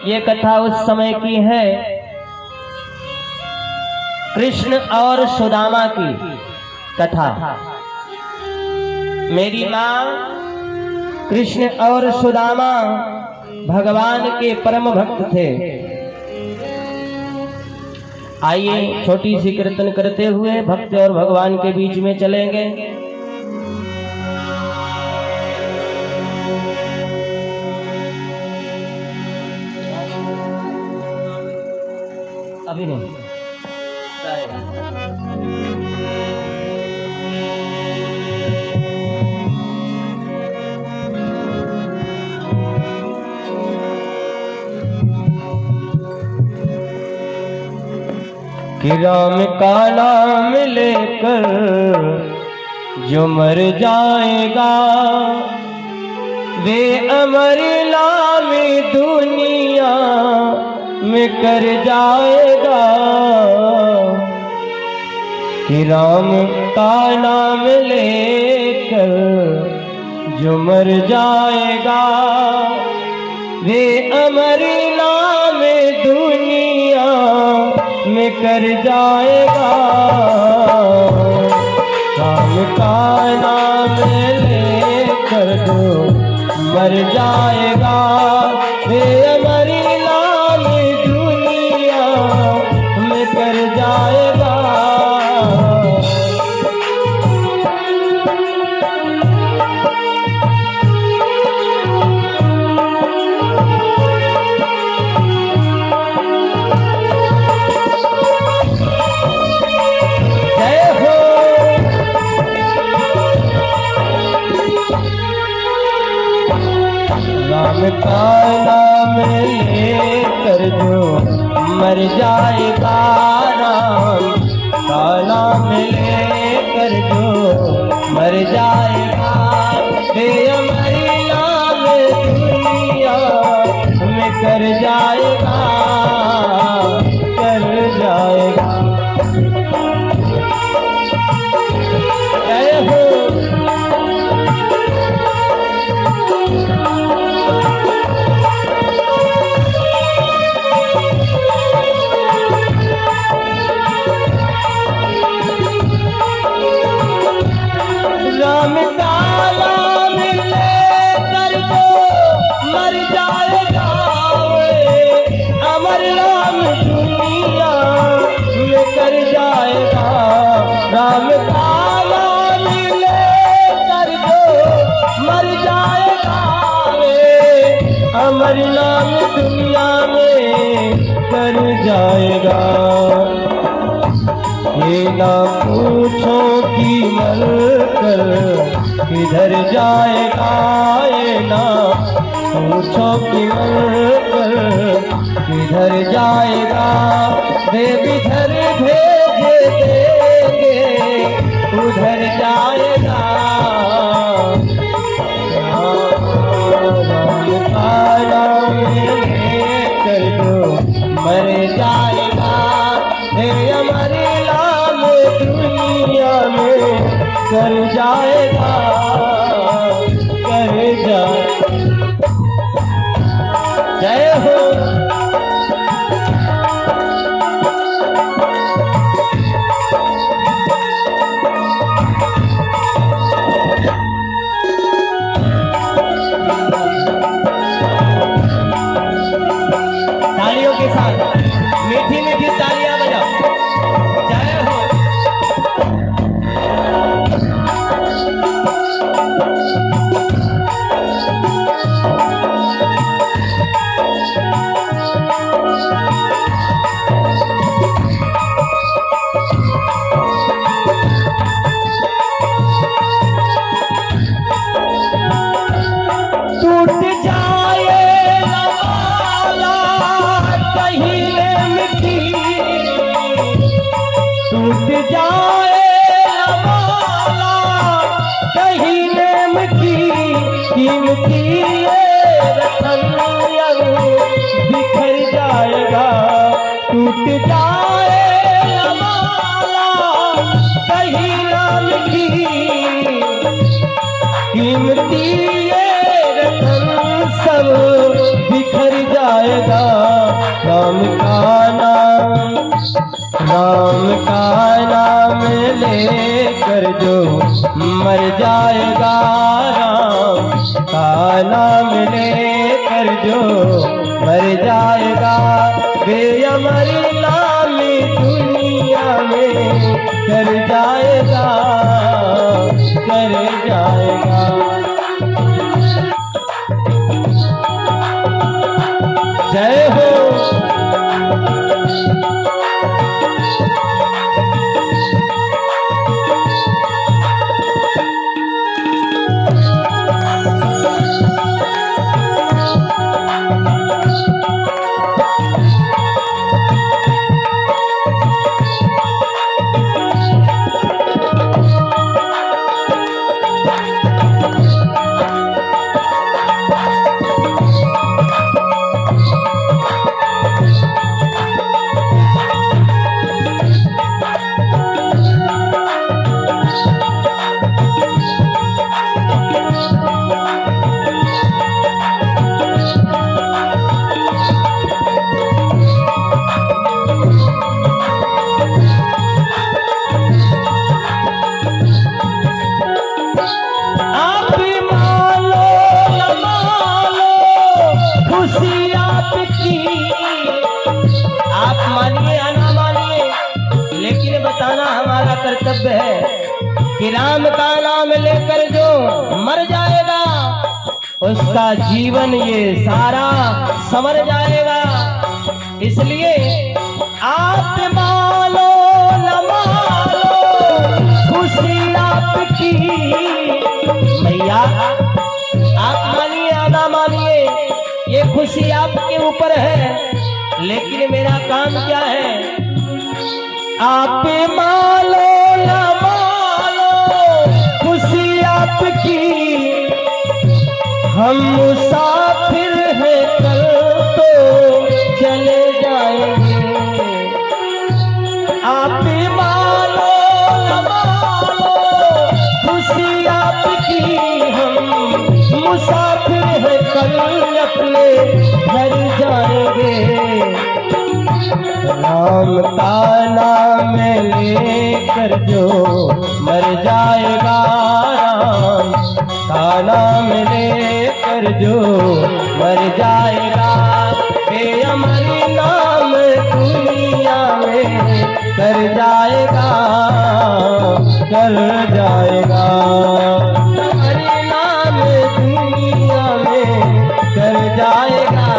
ये कथा उस समय की है, कृष्ण और सुदामा की कथा। मेरी माँ कृष्ण और सुदामा भगवान के परम भक्त थे। आइए छोटी सी कीर्तन करते हुए भक्त और भगवान के बीच में चलेंगे। अभी नहीं कि राम का नाम लेकर जो मर जाएगा वे अमर नाम दुनिया में कर जाएगा। कि राम का नाम लेकर जो मर जाएगा वे अमर नाम दुनिया में कर जाएगा। राम का नाम लेकर जो मर जाएगा वे अमर नाम दुनिया में कर जाएगा। राम का नाम लेकर जो मर जाएगा, राम का नाम लेकर जो मर जाएगा वे अमर नाम दुनिया में कर जाएगा, कर जाएगा। जय हो राम का नाम लेकर जो मर जाएगा अमर नाम दुनिया में कर जाएगा। राम का नाम लेकर जो मर जाएगा अमर नाम दुनिया में कर जाएगा। ये ना पूछो कि मर कर किधर जाएगा, ये ना पूछो कि मर कर किधर जाएगा। वे जिधर भेज देंगे उधर जाएगा। राम का नाम लेकर जो मर जाएगा हे अमर नाम दुनिया में कर जाएगा, कर जाएगा। जय हो तालियों के साथ मीठी मीठी तालियां बजाओ। जय हो टूट जाए माला कहीं मिट्टी, टूट जाए माला कहीं मिट्टी, कीमती रतन बिखर जाएगा। टूट जाए माला कहीं मिट्टी, कीमती रतन सब बिखर जाएगा। राम का नाम लेकर जो मर जाएगा, राम का नाम लेकर जो मर जाएगा, बेअमर नाम दुनिया में कर जाएगा, कर जाएगा। जय हो। बताना हमारा कर्तव्य है कि राम का नाम लेकर जो मर जाएगा उसका जीवन ये सारा संवर जाएगा। इसलिए आप मानो न मानो खुशी आपकी, भैया आप मानिए या ना मानिए ये खुशी आपके ऊपर है, लेकिन मेरा काम क्या है? आप मानो न मानो खुशी आपकी, हम मुसाफिर हैं कल तो चले जाएंगे। आप मानो न मानो खुशी आपकी, हम मुसाफिर हैं कल अपने घर जाएंगे। राम का नाम लेकर जो मर जाएगा, राम का नाम लेकर जो मर जाएगा, बेअमर नाम दुनिया में कर जाएगा, कर जाएगा। बेअमर नाम दुनिया में कर जाएगा,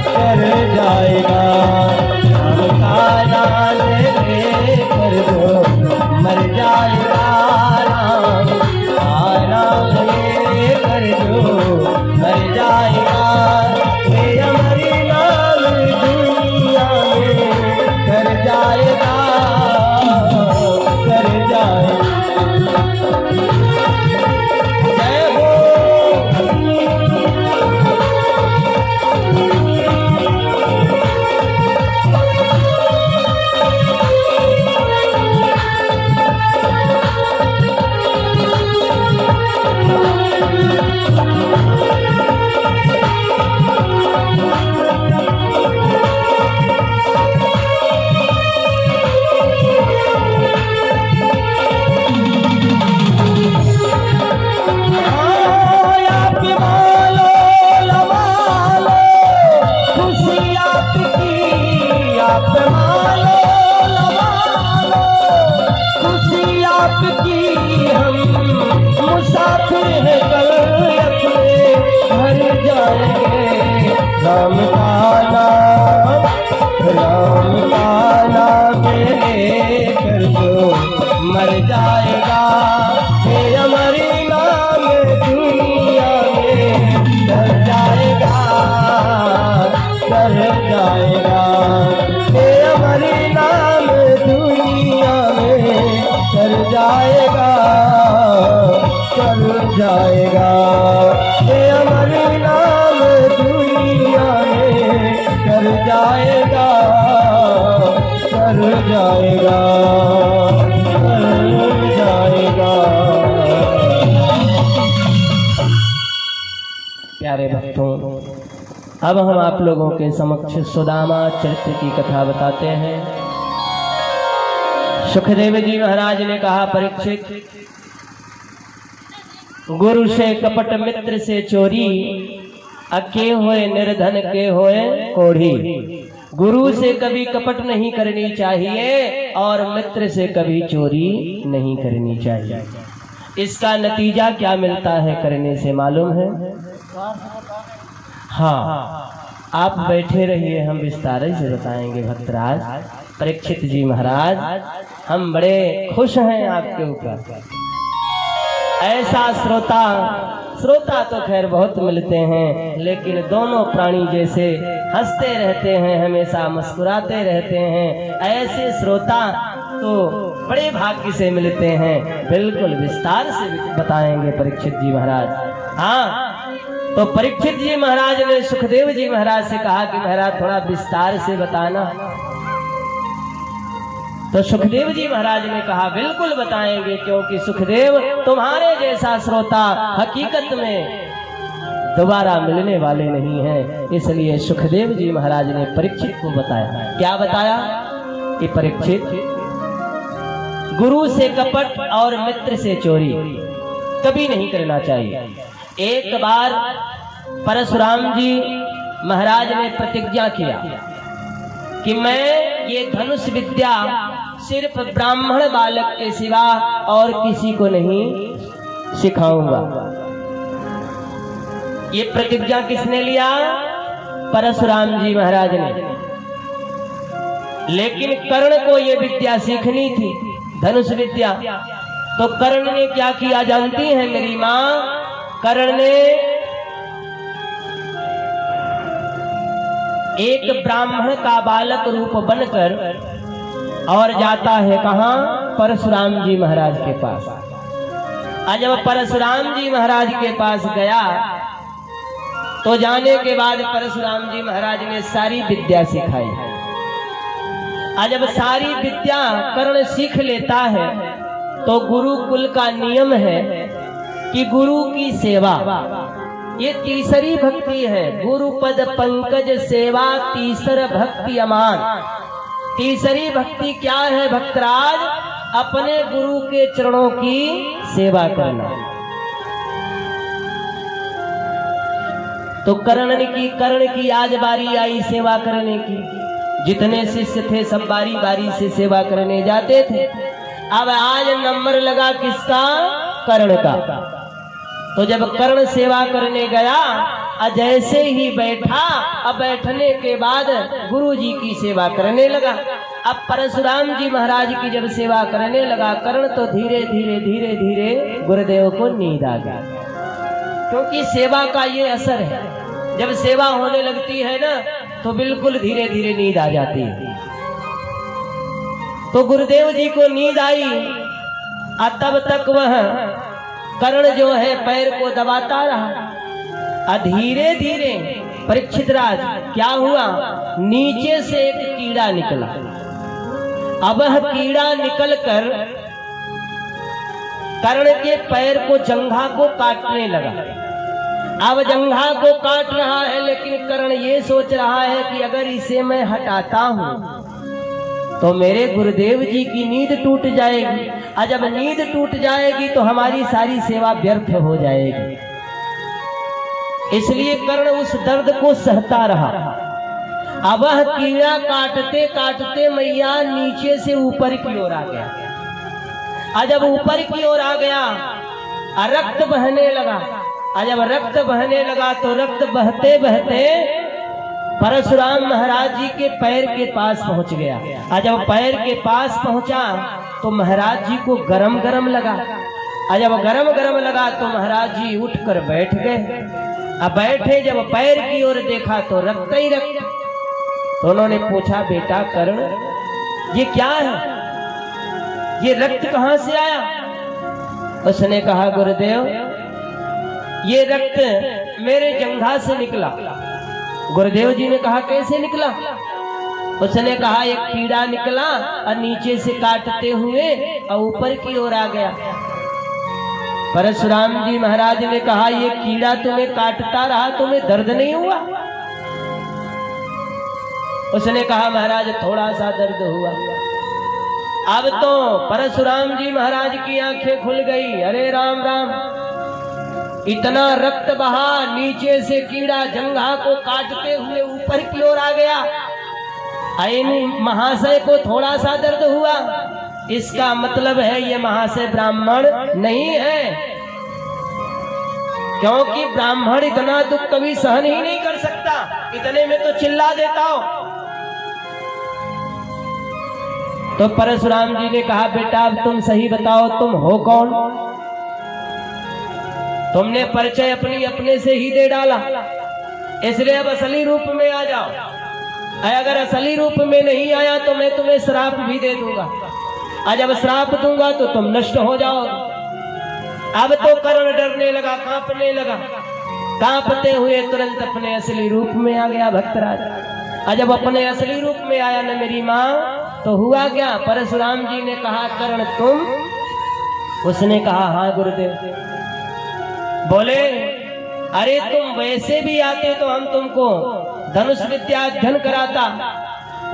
कर जाएगा। राम का नाम लेकर जो मर जाएगा, राम का नाम लेकर जो मर जाएगा, बेअमर नाम दुनिया में कर जाएगा, कर जाएगा। जय हो। राम का नाम लेकर जो मर जाएगा, बेअमर नाम दुनिया में कर जाएगा, कर जाएगा। बेअमर नाम दुनिया में कर जाएगा, कर जाएगा। बेअमर नाम दुनिया में कर जाएगा, कर जाएगा, कर जाएगा। प्यारे भक्तों, अब हम आप लोगों के समक्ष सुदामा चरित्र की कथा बताते हैं। सुखदेव जी महाराज ने कहा, परीक्षित, गुरु से कपट मित्र से चोरी, अके होए निर्धन के होए कोढ़ी। गुरु से कभी कपट नहीं करनी चाहिए और मित्र से कभी चोरी नहीं करनी चाहिए। इसका नतीजा क्या मिलता है करने से मालूम है? हाँ, आप बैठे रहिए, हम विस्तार से बताएंगे भक्तराज। परीक्षित जी महाराज, हम बड़े खुश हैं आपके ऊपर। ऐसा श्रोता तो खैर बहुत मिलते हैं, लेकिन दोनों प्राणी जैसे हंसते रहते हैं, हमेशा मुस्कुराते रहते हैं, ऐसे श्रोता तो बड़े भाग्य से मिलते हैं। बिल्कुल विस्तार से बताएंगे परीक्षित जी महाराज। हाँ, तो परीक्षित जी महाराज ने सुखदेव जी महाराज से कहा कि महाराज थोड़ा विस्तार से बताना। तो सुखदेव जी महाराज ने कहा, बिल्कुल बताएंगे, क्योंकि सुखदेव तुम्हारे जैसा श्रोता हकीकत में दोबारा मिलने वाले नहीं हैं। इसलिए सुखदेव जी महाराज ने परीक्षित को बताया। क्या बताया कि परीक्षित, गुरु से कपट और मित्र से चोरी कभी नहीं करना चाहिए। एक बार परशुराम जी महाराज ने प्रतिज्ञा किया कि मैं ये धनुष विद्या सिर्फ ब्राह्मण बालक के सिवा और किसी को नहीं सिखाऊंगा। ये प्रतिज्ञा किसने लिया? परशुराम जी महाराज ने। लेकिन कर्ण को ये विद्या सीखनी थी, धनुष विद्या। तो कर्ण ने क्या किया जानती हैं मेरी माँ? कर्ण ने एक ब्राह्मण का बालक रूप बनकर और जाता है कहाँ? परशुराम जी महाराज के पास। आज जब परशुराम जी महाराज के पास गया तो जाने के बाद परशुराम जी महाराज ने सारी विद्या सिखाई। आज जब सारी विद्या कर्ण सीख लेता है तो गुरुकुल का नियम है कि गुरु की सेवा, ये तीसरी भक्ति है। गुरु पद पंकज सेवा तीसर भक्ति अमान। तीसरी भक्ति क्या है भक्तराज? अपने गुरु के चरणों की सेवा करना। तो कर्ण की आज बारी आई सेवा करने की। जितने शिष्य थे सब बारी बारी से सेवा करने जाते थे। अब आज नंबर लगा किसका? कर्ण का। तो जब कर्ण सेवा करने गया, जैसे ही बैठा, अब बैठने के बाद गुरु जी की सेवा करने लगा। अब परशुराम जी महाराज की जब सेवा करने लगा कर्ण, तो धीरे धीरे धीरे धीरे गुरुदेव को नींद आ गया। क्योंकि सेवा का ये असर है, जब सेवा होने लगती है ना तो बिल्कुल धीरे धीरे नींद आ जाती है। तो गुरुदेव जी को नींद आई, तब तक वह कर्ण जो है पैर को दबाता रहा। धीरे धीरे परीक्षित राज क्या हुआ? नीचे से एक कीड़ा निकला। अब वह कीड़ा निकलकर कर्ण के पैर को, जंघा को काटने लगा। अब जंघा को काट रहा है, लेकिन कर्ण ये सोच रहा है कि अगर इसे मैं हटाता हूं तो मेरे गुरुदेव जी की नींद टूट जाएगी, और जब नींद टूट जाएगी तो हमारी सारी सेवा व्यर्थ हो जाएगी। इसलिए कर्ण उस दर्द को सहता रहा। अब वह कीड़ा काटते काटते मैया नीचे से ऊपर की ओर आ गया। और जब ऊपर की ओर आ गया, रक्त बहने लगा। और जब रक्त बहने लगा तो रक्त बहते बहते परशुराम महाराज जी के पैर के पास पहुंच गया। और जब पैर के पास पहुंचा तो महाराज जी को गरम गरम लगा। और जब गरम गरम लगा तो महाराज जी उठकर बैठ गए। अब बैठे, जब पैर की ओर देखा तो रक्त ही रक्त। तो उन्होंने पूछा, बेटा कर्ण, ये क्या है? ये रक्त कहां से आया? उसने कहा, गुरुदेव, ये रक्त मेरे जंघा से निकला। गुरुदेव जी ने कहा, कैसे निकला? उसने कहा, एक कीड़ा निकला और नीचे से काटते हुए और ऊपर की ओर आ गया। परशुराम जी महाराज ने कहा, ये कीड़ा तुम्हें काटता रहा, तुम्हें दर्द नहीं हुआ? उसने कहा महाराज थोड़ा सा दर्द हुआ। अब तो परशुराम जी महाराज की आंखें खुल गई। अरे राम राम, इतना रक्त बहा, नीचे से कीड़ा जंघा को काटते हुए ऊपर की ओर आ गया। इन महाशय को थोड़ा सा दर्द हुआ, इसका मतलब है ये महाशय ब्राह्मण नहीं है, क्योंकि ब्राह्मण इतना दुख कभी सहन ही नहीं कर सकता, इतने में तो चिल्ला देता हो। तो परशुराम जी ने कहा बेटा अब तुम सही बताओ तुम हो कौन? तुमने परिचय अपने से ही दे डाला, इसलिए अब असली रूप में आ जाओ। अगर असली रूप में नहीं आया तो मैं तुम्हें श्राप भी दे दूंगा, और जब श्राप दूंगा तो तुम नष्ट हो जाओ। अब तो कर्ण डरने लगा, कांपने लगा, कांपते हुए तुरंत अपने असली रूप में आ गया भक्तराज। और जब अपने असली रूप में आया न मेरी माँ, तो हुआ क्या? परशुराम जी ने कहा कर्ण तुम? उसने कहा हाँ गुरुदेव। बोले अरे तुम वैसे भी आते तो हम तुमको धनुष विद्या अध्ययन कराता,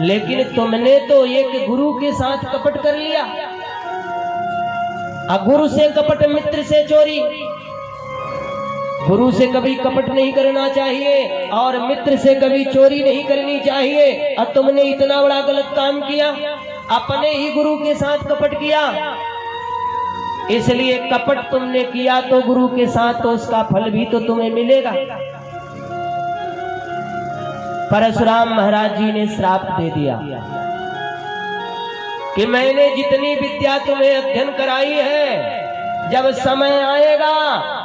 लेकिन तुमने तो एक गुरु के साथ कपट कर लिया। गुरु से कपट, मित्र से चोरी। गुरु से कभी कपट नहीं करना चाहिए और मित्र से कभी चोरी नहीं करनी चाहिए। और तुमने इतना बड़ा गलत काम किया, अपने ही गुरु के साथ कपट किया। इसलिए कपट तुमने किया तो गुरु के साथ, तो उसका फल भी तो तुम्हें मिलेगा। परशुराम महाराज जी ने श्राप दे दिया कि मैंने जितनी विद्या तुम्हें अध्ययन कराई है, जब समय आएगा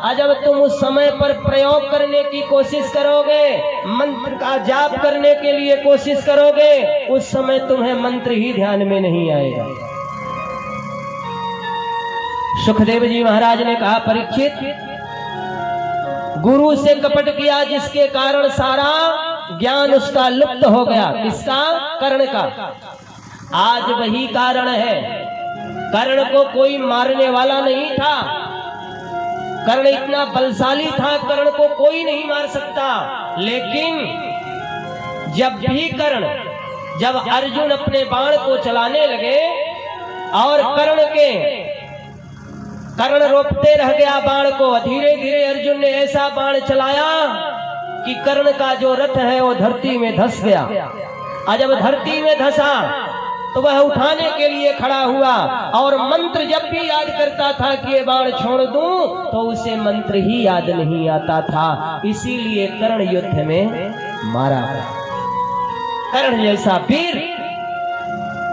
और जब तुम उस समय पर प्रयोग करने की कोशिश करोगे, मंत्र का जाप करने के लिए कोशिश करोगे, उस समय तुम्हें मंत्र ही ध्यान में नहीं आएगा। सुखदेव जी महाराज ने कहा परीक्षित, गुरु से कपट किया जिसके कारण सारा ज्ञान उसका लुप्त हो गया। किसका? कर्ण का। आज वही कारण है। कर्ण को कोई मारने वाला नहीं था, कर्ण इतना बलशाली था, कर्ण को कोई नहीं मार सकता। लेकिन जब अर्जुन अपने बाण को चलाने लगे और कर्ण रोकते रह गया बाण को, धीरे धीरे अर्जुन ने ऐसा बाण चलाया कि कर्ण का जो रथ है वो धरती में धंस गया। और जब धरती में धंसा तो वह उठाने के लिए खड़ा हुआ, और मंत्र जब भी याद करता था कि ये बाण छोड़ दूं, तो उसे मंत्र ही याद नहीं आता था। इसीलिए कर्ण युद्ध में मारा। कर्ण जैसा वीर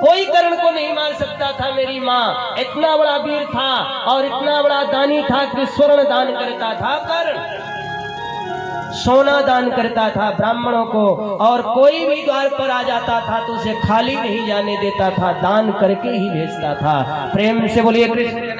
कोई कर्ण को नहीं मार सकता था। मेरी माँ इतना बड़ा वीर था और इतना बड़ा दानी था कि स्वर्ण दान करता था कर्ण, सोना दान करता था ब्राह्मणों को, और कोई भी द्वार पर आ जाता था तो उसे खाली नहीं जाने देता था, दान करके ही भेजता था। प्रेम से बोलिए कृष्ण।